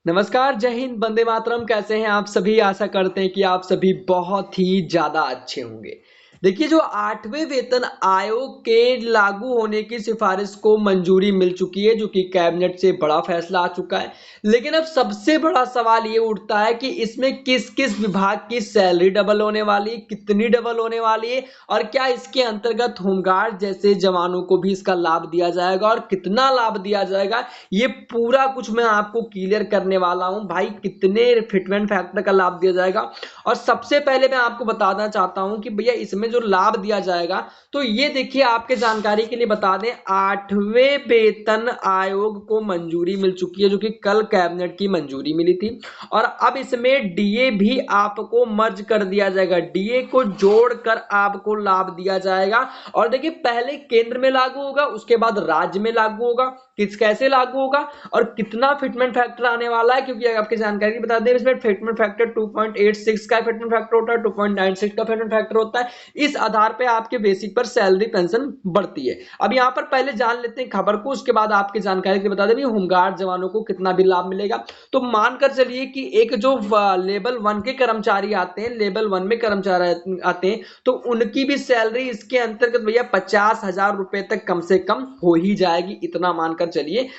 नमस्कार, जय हिंद, वंदे मातरम। कैसे हैं आप सभी? आशा करते हैं कि आप सभी बहुत ही ज़्यादा अच्छे होंगे। देखिए, जो 8वें वेतन आयोग के लागू होने की सिफारिश को मंजूरी मिल चुकी है, जो कि कैबिनेट से बड़ा फैसला आ चुका है। लेकिन अब सबसे बड़ा सवाल ये उठता है कि इसमें किस-किस विभाग की सैलरी डबल होने वाली है, कितनी डबल होने वाली है और क्या इसके अंतर्गत होमगार्ड जैसे जवानों को भी इसका लाभ दिया जाएगा और कितना लाभ दिया जाएगा, ये पूरा कुछ मैं आपको क्लियर करने वाला हूं भाई। कितने फिटमेंट फैक्टर का लाभ दिया जाएगा और सबसे पहले मैं आपको बताना चाहता हूं कि भैया इसमें जो लाभ दिया जाएगा, तो ये देखिए आपके जानकारी के लिए बता दें, 8वें वेतन आयोग को मंजूरी मिल चुकी है, जो कि कल कैबिनेट की मंजूरी मिली थी। और अब इसमें डीए भी आपको मर्ज कर दिया जाएगा, डीए को जोड़कर आपको लाभ दिया जाएगा। और देखिए, पहले केंद्र में लागू होगा, उसके बाद राज्य में लागू होगा। कैसे लागू होगा और कितना फिटमेंट फैक्टर आने वाला है, क्योंकि आपकी जानकारी बता दें, इसमें फिटमेंट फैक्टर 2.86 का फिटमेंट फैक्टर होता है, 2.96 का फिटमेंट फैक्टर होता है। इस आधार पे आपके बेसिक पर सैलरी पेंशन बढ़ती है। अब यहाँ पर पहले जान लेते हैं खबर को, उसके बाद आपकी जानकारी के लिए बता दें होमगार्ड जवानों को कितना भी लाभ मिलेगा। तो मानकर चलिए कि एक जो लेवल 1 के कर्मचारी आते हैं, लेवल 1 में कर्मचारी आते हैं, तो उनकी भी सैलरी इसके अंतर्गत भैया 50,000 रुपए तक कम से कम हो ही जाएगी, इतना मानकर चलिए।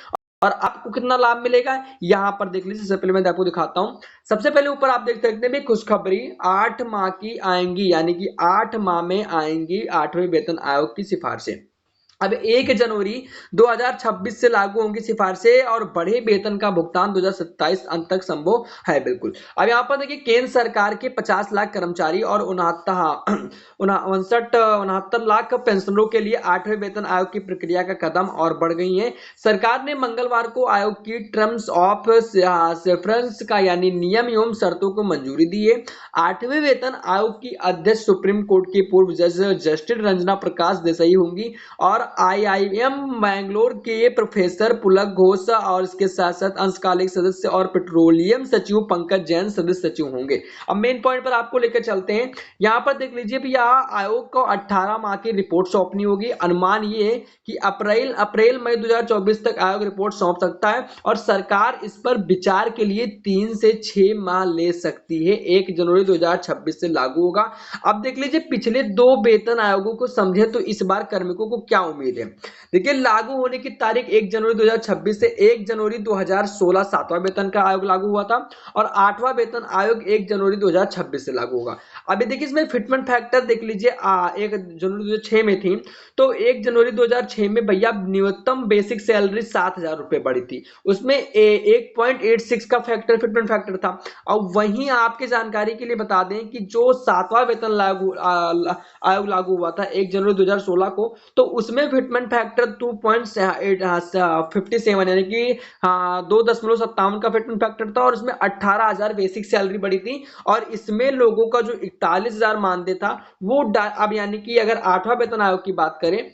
और आपको कितना लाभ मिलेगा यहां पर देख लीजिए। सबसे पहले मैं आपको दिखाता हूं। सबसे पहले ऊपर आप देख सकते हैं खुशखबरी 8 माह की आएंगी, यानी कि 8 माह में आएंगी 8वें वेतन आयोग की सिफारिशें। अब 1 जनवरी 2026 से लागू होंगी सिफारिशें और बढ़े वेतन का भुगतान 2027 अंत तक संभव है। बिल्कुल। अब यहाँ पर देखिए, केंद्र सरकार के 50 लाख कर्मचारी और 69 लाख पेंशनरों के लिए 8वें वेतन आयोग की प्रक्रिया का कदम और बढ़ गई है। सरकार ने मंगलवार को आयोग की टर्म्स ऑफ रेफरेंस का यानी नियम एवं शर्तों को मंजूरी दी है। 8वें वेतन आयोग की अध्यक्ष सुप्रीम कोर्ट की पूर्व जज जस्टिस रंजना प्रकाश देसाई होंगी और आईआईएम बैंगलोर के प्रोफेसर पुलक घोष और इसके साथ साथ अंशकालिक सदस्य और पेट्रोलियम सचिव पंकज जैन सदस्य सचिव होंगे। अब मेन पॉइंट पर आपको लेकर चलते हैं। यहाँ पर देख लीजिए भैया, आयोग को 18 माह की रिपोर्ट सौंपनी होगी। अनुमान ये है कि अप्रैल मई 2024 तक आयोग रिपोर्ट सौंप सकता है और सरकार इस पर विचार के लिए 3 से 6 माह ले सकती है। 1 जनवरी 2026 से लागू होगा। अब देख लीजिए, पिछले 2 वेतन आयोगों को समझे तो इस बार कार्मिकों को क्या उम्मीद है। देखिए, लागू होने की तारीख 1 जनवरी 2026 से 1 जनवरी 2016 7वां वेतन का आयोग लागू हुआ था और 8वां वेतन आयोग 1 जनवरी 2026 से लागू होगा। अभी देखिए, इसमें फिटमेंट फैक्टर देख लीजिए, 1 जनवरी 2006 में थी, तो 1 जनवरी 2006 में भैया न्यूनतम बेसिक सैलरी 7,000 रुपए बढ़ी थी, उसमें 1.86 का फैक्टर फिटमेंट फैक्टर था। और वहीं आपके जानकारी के लिए बता दें कि जो 7वां वेतन आयोग लागू हुआ था 1 जनवरी 2016 को, तो उसमें फिटमेंट फैक्टर 2.57 यानी कि 2.57 का फिटमेंट फैक्टर था और उसमें 18,000 बेसिक सैलरी बढ़ी थी। और इसमें लोगों का जो 41,000 मानदेय था वो अब यानी कि अगर 8वां वेतन आयोग की बात करें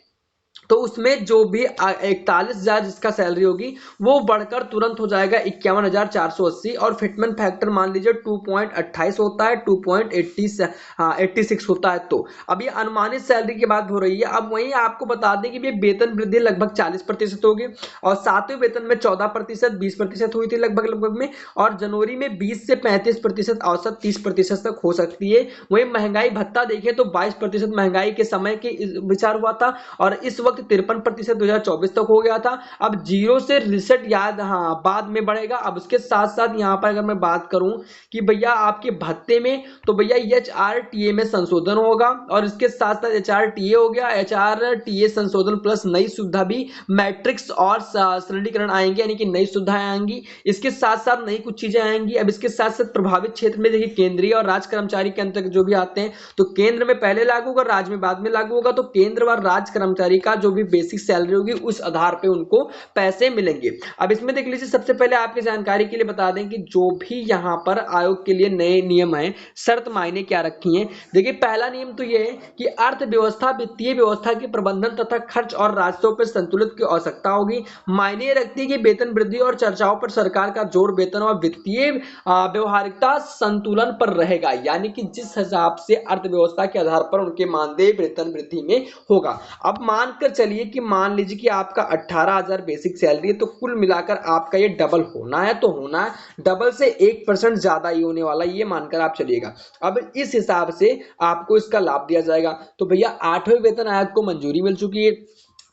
तो उसमें जो भी 41,000 जिसका सैलरी होगी वो बढ़कर तुरंत हो जाएगा 51,480 और फिटमेंट फैक्टर मान लीजिए 2.28 होता है, 2.86 होता है। तो अब ये अनुमानित सैलरी की बात हो रही है। अब वहीं आपको बता दें कि ये वेतन वृद्धि लगभग 40% होगी और 7वें वेतन में 14%, 20% हुई थी लगभग में, और जनवरी में 20 से 35%, औसत 30% तक हो सकती है। वहीं महंगाई भत्ता देखें तो 22% महंगाई के समय के विचार हुआ था और इस वक्त 53% 2024 तक हो गया था। अब जीरो से रिसेट याद बाद में बढ़ेगा। अब उसके साथ साथ यहाँ पर अगर मैं बात करूं कि भैया आपके भत्ते में, तो भैया HRTA में संशोधन होगा और इसके साथ साथ HRTA हो गया, HRTA संशोधन प्लस नई सुविधा भी मैट्रिक्स और सरलीकरण आएंगे, यानी कि नई सुविधाएं आएंगी। इसके साथ साथ नई कुछ चीजें आएंगी। अब इसके साथ साथ प्रभावित क्षेत्र में देखिए, केंद्रीय और राज्य कर्मचारी के अंतर्गत जो भी आते हैं, तो केंद्र में पहले लागू होगा, राज्य में बाद में लागू होगा। तो केंद्र व राज्य कर्मचारी का जो भी बेसिक सैलरी होगी उस आधार पे उनको पैसे मिलेंगे। अब इसमें देख लीजिए, सबसे पहले आपकी जानकारी के लिए बता दें कि जो भी यहां पर आयोग के लिए नए नियम है, शर्त मायने क्या रखी है। देखिए, पहला नियम तो यह है कि अर्थव्यवस्था, वित्तीय व्यवस्था के प्रबंधन तथा खर्च और राजस्व पर संतुलित की आवश्यकता होगी। मायने रखती है कि वेतन वृद्धि और चर्चाओं पर सरकार का जोर वेतन और वित्तीय व्यवहारिकता संतुलन पर रहेगा, यानी कि जिस हिसाब से अर्थव्यवस्था के आधार पर उनके मानदेय वेतन वृद्धि में होगा। अब मानकर चलिए कि मान लीजिए कि आपका 18,000 बेसिक सैलरी है, तो कुल मिलाकर आपका ये डबल होना है तो होना है, डबल से 1% ज्यादा ही होने वाला, ये मानकर आप चलिएगा। अब इस हिसाब से आपको इसका लाभ दिया जाएगा। तो भैया 8वें वेतन आयोग को मंजूरी मिल चुकी है।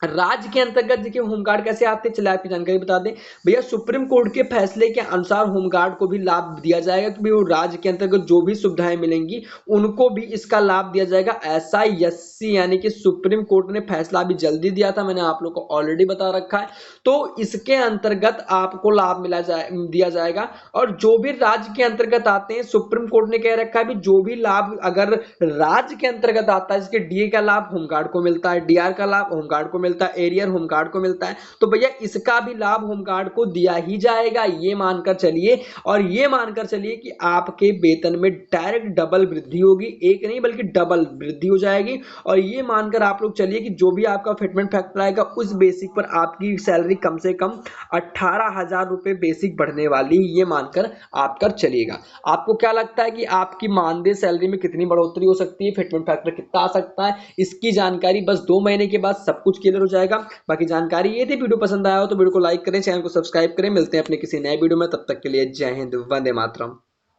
राज्य के अंतर्गत देखिए होमगार्ड कैसे आते हैं, चलिए आपकी जानकारी बता दें भैया। सुप्रीम कोर्ट के फैसले के अनुसार होमगार्ड को भी लाभ दिया जाएगा कि वो राज्य के अंतर्गत जो भी सुविधाएं मिलेंगी उनको भी इसका लाभ दिया जाएगा। SISC यानी कि सुप्रीम कोर्ट ने फैसला अभी जल्दी दिया था, मैंने आप लोग को ऑलरेडी बता रखा है। तो इसके अंतर्गत आपको लाभ दिया जाएगा। और जो भी राज्य के अंतर्गत आते हैं, सुप्रीम कोर्ट ने कह रखा है भी जो भी लाभ अगर राज्य के अंतर्गत आता है, जिसके DA का लाभ होमगार्ड को मिलता है, DR का लाभ होमगार्ड को मिलता है, एरियर होमगार्ड को मिलता है, तो भैया इसका भी लाभ होमगार्ड को दिया ही जाएगा, ये मानकर चलिए। और ये मानकर चलिए कि आपके वेतन में डायरेक्ट डबल वृद्धि होगी, एक नहीं बल्कि डबल वृद्धि हो जाएगी। और ये मानकर आप लोग चलिए कि जो भी आपका फिटमेंट फैक्टर आएगा उस बेसिक पर आपकी सैलरी कम से कम 18,000 रुपए बेसिक बढ़ने वाली, ये मानकर आप कर चलिएगा। आपको क्या लगता है कि आपकी मानदेय सैलरी में कितनी बढ़ोतरी हो सकती है, फिटमेंट फैक्टर कितना आ सकता है, इसकी जानकारी बस 2 महीने के बाद सब कुछ क्लियर हो जाएगा। बाकी जानकारी ये थी। वीडियो पसंद आया हो तो वीडियो को लाइक करें, चैनल को सब्सक्राइब करें। मिलते हैं अपने किसी नए वीडियो में, तब तक के लिए जय हिंद, वंदे मातरम।